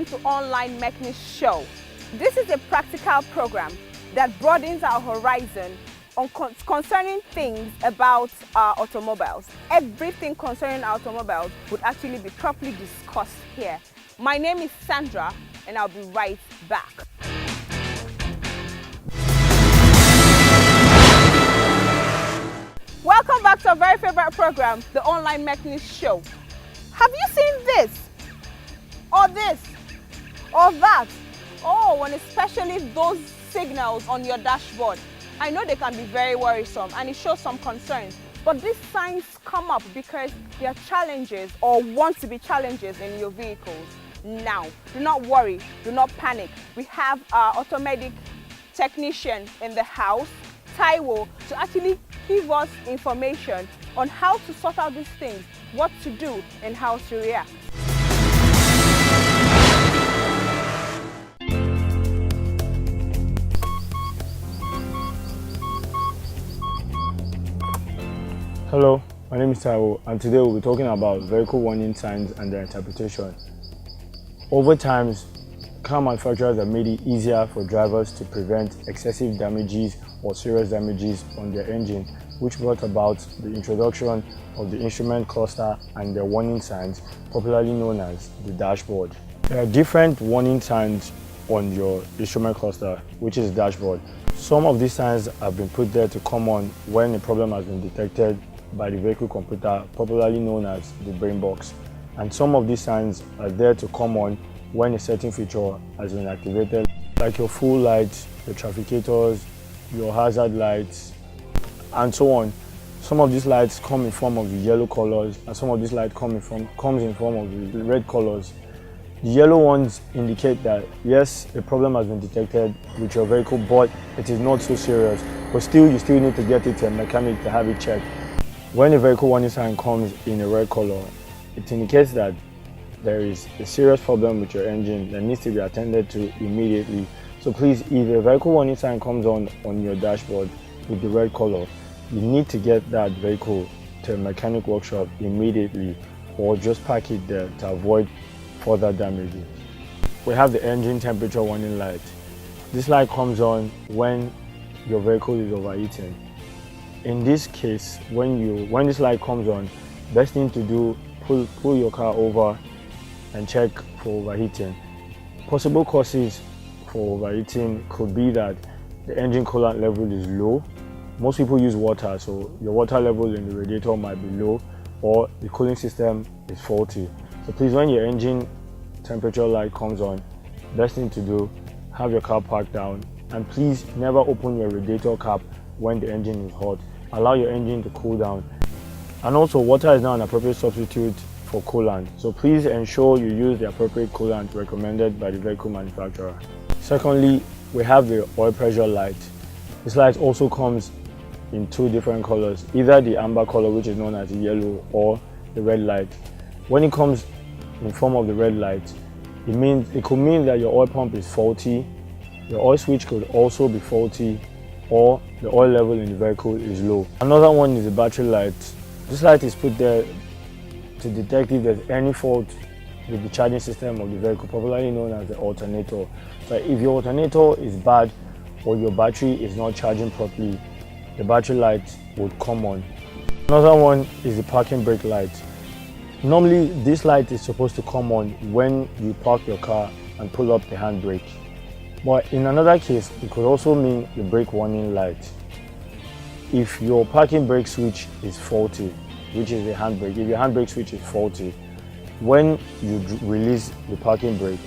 welcome to Online Mechanics Show. This is a practical program that broadens our horizon on concerning things about our automobiles. Everything concerning our automobiles would actually be properly discussed here. My name is Sandra, and I'll be right back. Welcome back to our very favorite program, the Online Mechanics Show. Have you seen this? Or this? Or that? Oh, and especially those signals on your dashboard. I know they can be very worrisome and it shows some concerns, but these signs come up because they are challenges or want to be challenges in your vehicles. Now, do not worry, do not panic. We have our automedic technician in the house, Taiwo, to actually give us information on how to sort out these things, what to do and how to react. Hello, my name is Taiwo, and today we'll be talking about vehicle warning signs and their interpretation. Over time, car manufacturers have made it easier for drivers to prevent excessive damages or serious damages on their engine, which brought about the introduction of the instrument cluster and their warning signs, popularly known as the dashboard. There are different warning signs on your instrument cluster, which is dashboard. Some of these signs have been put there to come on when a problem has been detected by the vehicle computer, popularly known as the brain box. And some of these signs are there to come on when a certain feature has been activated, like your full lights, your trafficators, your hazard lights, and so on. Some of these lights come in form of the yellow colors, and some of these lights comes in form of the red colors. The yellow ones indicate that yes, a problem has been detected with your vehicle, but it is not so serious. But still, you still need to get it to a mechanic to have it checked. When a vehicle warning sign comes in a red color, it indicates that there is a serious problem with your engine that needs to be attended to immediately. So please, if a vehicle warning sign comes on your dashboard with the red color, you need to get that vehicle to a mechanic workshop immediately, or just park it there to avoid further damages. We have the engine temperature warning light. This light comes on when your vehicle is overheating. In this case, when this light comes on, best thing to do, pull your car over and check for overheating. Possible causes for overheating could be that the engine coolant level is low. Most people use water, so your water level in the radiator might be low, or the cooling system is faulty. So please, when your engine temperature light comes on, best thing to do, have your car parked down, and please never open your radiator cap when the engine is hot. Allow your engine to cool down. And also, water is now an appropriate substitute for coolant, so please ensure you use the appropriate coolant recommended by the vehicle manufacturer. Secondly, we have the oil pressure light. This light also comes in two different colors, either the amber color, which is known as the yellow, or the red light. When it comes in form of the red light, it could mean that your oil pump is faulty, your oil switch could also be faulty, or the oil level in the vehicle is low. Another one is the battery light. This light is put there to detect if there's any fault with the charging system of the vehicle, popularly known as the alternator. So if your alternator is bad or your battery is not charging properly, the battery light would come on. Another one is the parking brake light. Normally, this light is supposed to come on when you park your car and pull up the handbrake. But in another case, it could also mean the brake warning light. If your parking brake switch is faulty, which is the handbrake, if your handbrake switch is faulty, when you release the parking brake,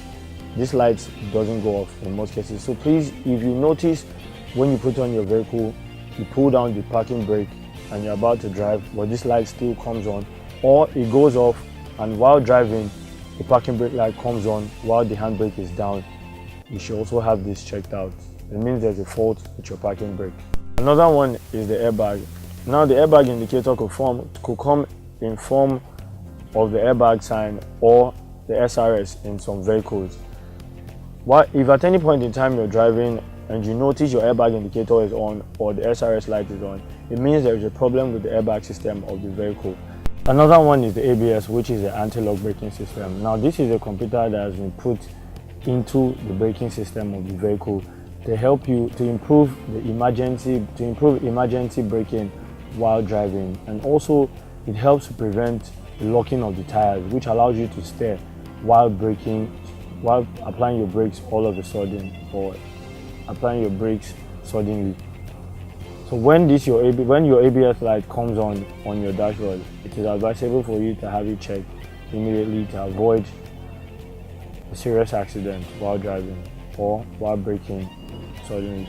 this light doesn't go off in most cases. So please, if you notice when you put on your vehicle, you pull down the parking brake and you're about to drive, but this light still comes on, or it goes off and while driving, the parking brake light comes on while the handbrake is down, you should also have this checked out. It means there's a fault with your parking brake. Another one is the airbag. Now the airbag indicator could come in form of the airbag sign or the SRS in some vehicles. If at any point in time you're driving and you notice your airbag indicator is on or the SRS light is on, it means there is a problem with the airbag system of the vehicle. Another one is the ABS, which is the anti-lock braking system. Now this is a computer that has been put into the braking system of the vehicle to help you to improve emergency braking while driving, and also it helps to prevent the locking of the tires, which allows you to steer while braking, while applying your brakes all of a sudden, or applying your brakes suddenly. So when your ABS light comes on your dashboard, it is advisable for you to have it checked immediately to avoid a serious accident while driving or while braking suddenly.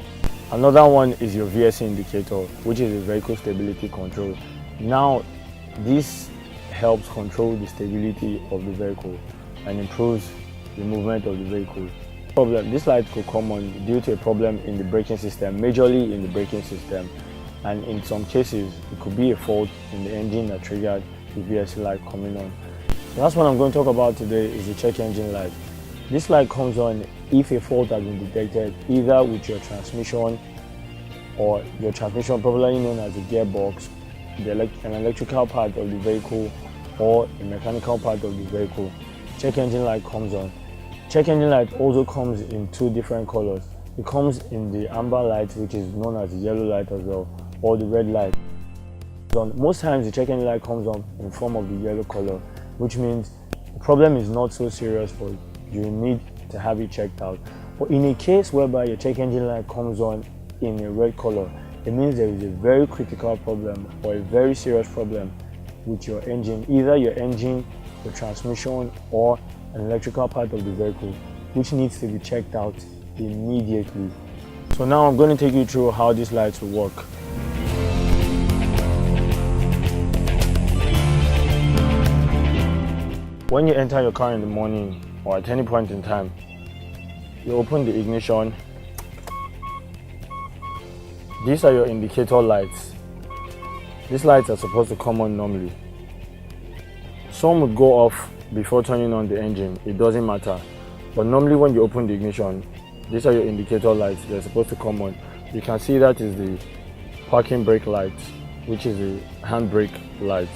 Another one is your VSC indicator, which is a vehicle stability control. Now, this helps control the stability of the vehicle and improves the movement of the vehicle. This light could come on due to a problem in the braking system, majorly in the braking system, and in some cases it could be a fault in the engine that triggered the VSC light coming on. The last one I'm going to talk about today is the check engine light. This light comes on if a fault has been detected either with your transmission or your transmission, popularly known as the gearbox, an electrical part of the vehicle, or a mechanical part of the vehicle. Check engine light comes on. Check engine light also comes in two different colors. It comes in the amber light, which is known as the yellow light as well, or the red light. Most times the check engine light comes on in form of the yellow color, which means the problem is not so serious, but you need to have it checked out. But in a case whereby your check engine light comes on in a red color, it means there is a very critical problem or a very serious problem with your engine, either your engine, your transmission, or an electrical part of the vehicle, which needs to be checked out immediately. So now I'm going to take you through how these lights will work. When you enter your car in the morning or at any point in time, you open the ignition. These are your indicator lights. These lights are supposed to come on normally. Some would go off before turning on the engine, it doesn't matter. But normally when you open the ignition, these are your indicator lights, they're supposed to come on. You can see that is the parking brake light, which is the handbrake light.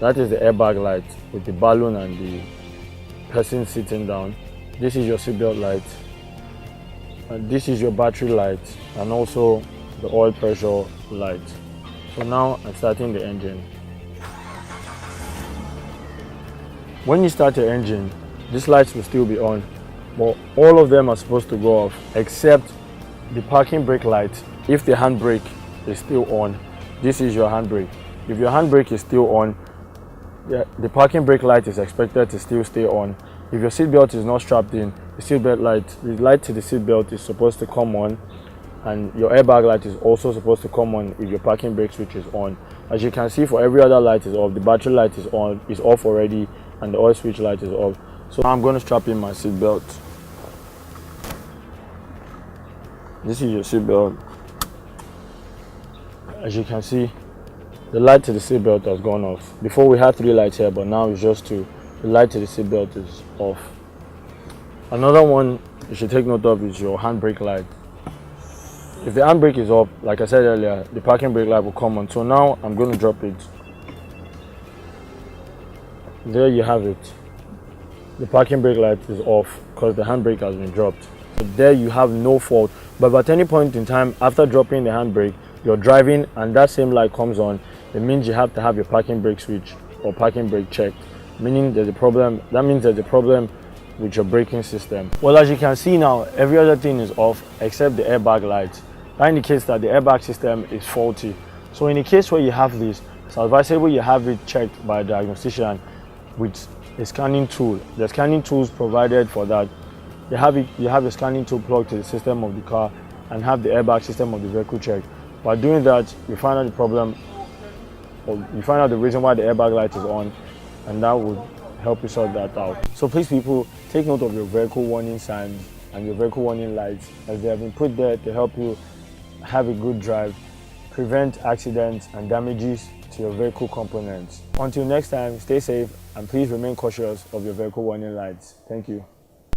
That is the airbag light with the balloon and the person sitting down. This is your seatbelt light. And this is your battery light, and also the oil pressure light. So now I'm starting the engine. When you start your engine, these lights will still be on, but all of them are supposed to go off except the parking brake light. If the handbrake is still on, this is your handbrake. If your handbrake is still on, the parking brake light is expected to still stay on. If your seatbelt is not strapped in, the light to the seatbelt is supposed to come on, and your airbag light is also supposed to come on if your parking brake switch is on. As you can see, for every other light is off. The battery light is off already, and the oil switch light is off. So now I'm going to strap in my seatbelt. This is your seatbelt. As you can see, the light to the seatbelt has gone off. Before we had 3 lights here, but now it's just 2. The light to the seatbelt is off. Another one you should take note of is your handbrake light. If the handbrake is off, like I said earlier, the parking brake light will come on. So now I'm going to drop it. There you have it. The parking brake light is off because the handbrake has been dropped. So there you have no fault. But at any point in time after dropping the handbrake, you're driving and that same light comes on, it means you have to have your parking brake switch or parking brake checked. Meaning there's a problem. That means there's a problem with your braking system. Well, as you can see now, every other thing is off except the airbag light. That indicates that the airbag system is faulty. So in a case where you have this, it's advisable you have it checked by a diagnostician with a scanning tool. The scanning tools provided for that. You have a scanning tool plugged to the system of the car and have the airbag system of the vehicle checked. By doing that, you find out the problem, or you find out the reason why the airbag light is on, and that would help you sort that out. So please people, take note of your vehicle warning signs and your vehicle warning lights, as they have been put there to help you have a good drive, prevent accidents and damages to your vehicle components. Until next time, stay safe and please remain cautious of your vehicle warning lights. Thank you.